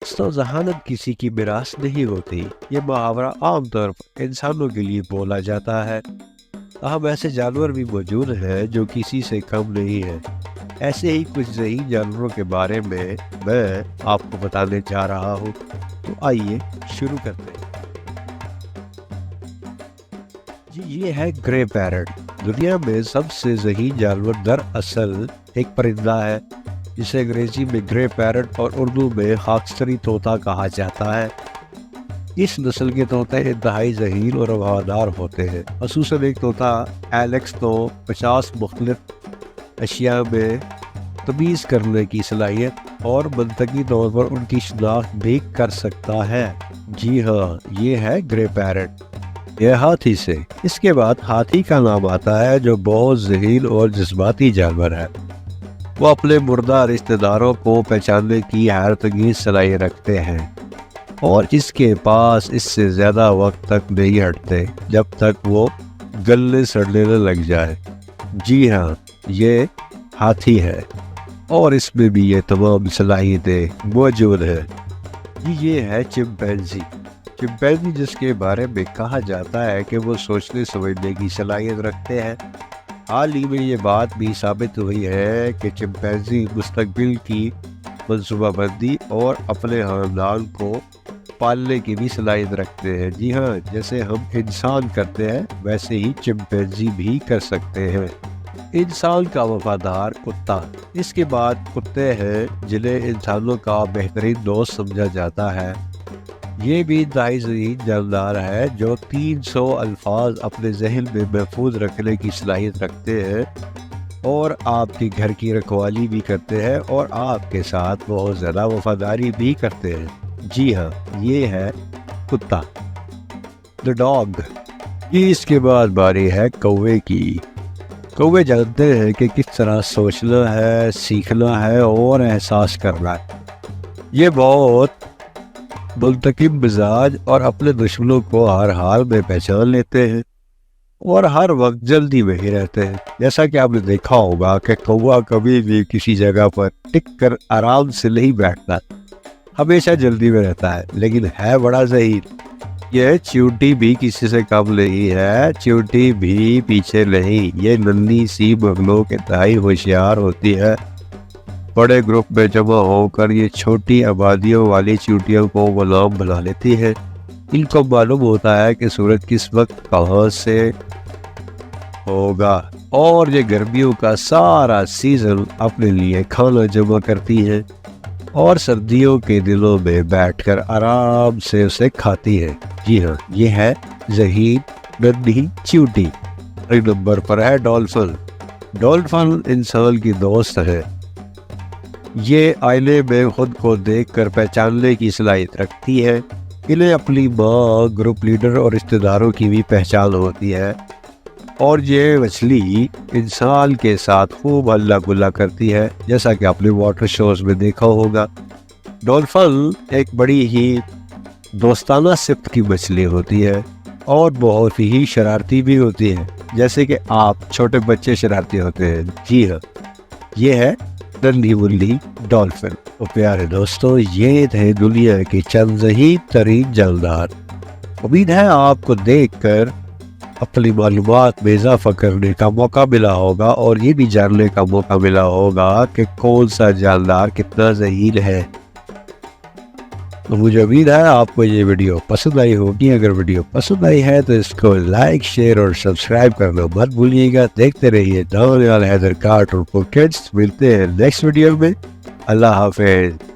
तो जहानत किसी की मिरास नहीं होती, ये मुहावरा आम तौर पर इंसानों के लिए बोला जाता है। ताहम ऐसे जानवर भी मौजूद हैं जो किसी से कम नहीं है। ऐसे ही कुछ ज़हीन जानवरों के बारे में मैं आपको बताने जा रहा हूँ। तो आइए शुरू करते हैं। जी, ये है ग्रे पैरट। दुनिया में सबसे ज़हीन जानवर दरअसल एक परिंदा है जिसे अंग्रेजी में ग्रे पैरट और उर्दू में खाकसरी तोता कहा जाता है। इस नस्ल के तोते इंतहाई ज़हीन और वफादार होते हैं। खसूसन एक तोता एलेक्स तो 50 मुख्तलिफ अशिया में तमीज़ करने की सलाहियत और मनतकी तौर पर उनकी शनाख्त भी कर सकता है। जी हाँ, ये है ग्रे पैरट। यह हाथी से। इसके बाद हाथी का नाम आता है जो बहुत ज़हीन और जज्बाती जानवर है। वो अपने मुर्दा रिश्तेदारों को पहचानने की हैरतअंगेज़ सलाहियत रखते हैं और इसके पास इससे ज़्यादा वक्त तक नहीं हटते जब तक वो गले सड़ने न लग जाए। जी हाँ, ये हाथी है और इसमें भी ये तमाम सलाहियतें मौजूद हैं। ये है चिंपैंजी। चिंपैंजी जिसके बारे में कहा जाता है कि वो सोचने समझने की सलाहियत रखते हैं। हाल ही में ये बात भी साबित हुई है कि चिंपैंजी मुस्तकबिल की मंसूबाबंदी और अपने खानदान को पालने की भी सलाहियत रखते हैं। जी हाँ, जैसे हम इंसान करते हैं वैसे ही चिंपैंजी भी कर सकते हैं। इंसान का वफादार कुत्ता। इसके बाद कुत्ते हैं जिन्हें इंसानों का बेहतरीन दोस्त समझा जाता है। ये भी इंतहाई ज़हीन जानदार है जो 300 अल्फाज अपने जहन में महफूज रखने की सलाहियत रखते हैं और आपके घर की रखवाली भी करते हैं और आपके साथ बहुत ज़्यादा वफादारी भी करते हैं। जी हाँ, ये है कुत्ता, द डॉग। ये इसके बाद बारी है कौवे की। कौवे जानते हैं कि किस तरह सोचना है, सीखना है और एहसास करना है। ये बहुत मुंतकिम मिजाज और अपने दुश्मनों को हर हाल में पहचान लेते हैं और हर वक्त जल्दी में ही रहते हैं। जैसा कि आपने देखा होगा कि कौवा कभी भी किसी जगह पर टिक कर आराम से नहीं बैठता, हमेशा जल्दी में रहता है, लेकिन है बड़ा ज़हीन। यह चींटी भी किसी से कम नहीं है। चींटी भी पीछे नहीं। ये नन्ही सी मखलूक इंतहाई होशियार होती है। बड़े ग्रुप में जमा होकर ये छोटी आबादियों वाली चींटियों को गुलाम बना लेती है। इनको मालूम होता है कि सूरज किस वक्त कहाँ से होगा और ये गर्मियों का सारा सीजन अपने लिए खाना जमा करती है और सर्दियों के दिनों में बैठकर आराम से उसे खाती है। जी हाँ, ये है ज़हीन नन्ही चींटी। एक नंबर पर है डॉल्फिन। डॉल्फिन इंसान की दोस्त है। ये आईने में खुद को देखकर पहचानने की सलाहियत रखती है। इन्हें अपनी माँ, ग्रुप लीडर और रिश्तेदारों की भी पहचान होती है और ये मछली इंसान के साथ खूब हल्ला गुल्ला करती है, जैसा कि आपने वाटर शोज में देखा होगा। डॉल्फिन एक बड़ी ही दोस्ताना सिफ्त की मछली होती है और बहुत ही शरारती भी होती है, जैसे कि आप छोटे बच्चे शरारती होते हैं। जी हाँ, ये है नन्ही मुन्नी डॉल्फिन। तो प्यारे दोस्तों, ये थे दुनिया के चंद ज़हीन तरीन जानदार। उम्मीद है आपको देखकर अपनी मालूमात में इजाफा करने का मौका मिला होगा और ये भी जानने का मौका मिला होगा कि कौन सा जानदार कितना ज़हीन है। तो मुझे उम्मीद है आपको ये वीडियो पसंद आई होगी। अगर वीडियो पसंद आई है तो इसको लाइक, शेयर और सब्सक्राइब करना मत भूलिएगा। देखते रहिए Daniyal Haider cartoon for kids. मिलते हैं नेक्स्ट वीडियो में। अल्लाह हाफिज़।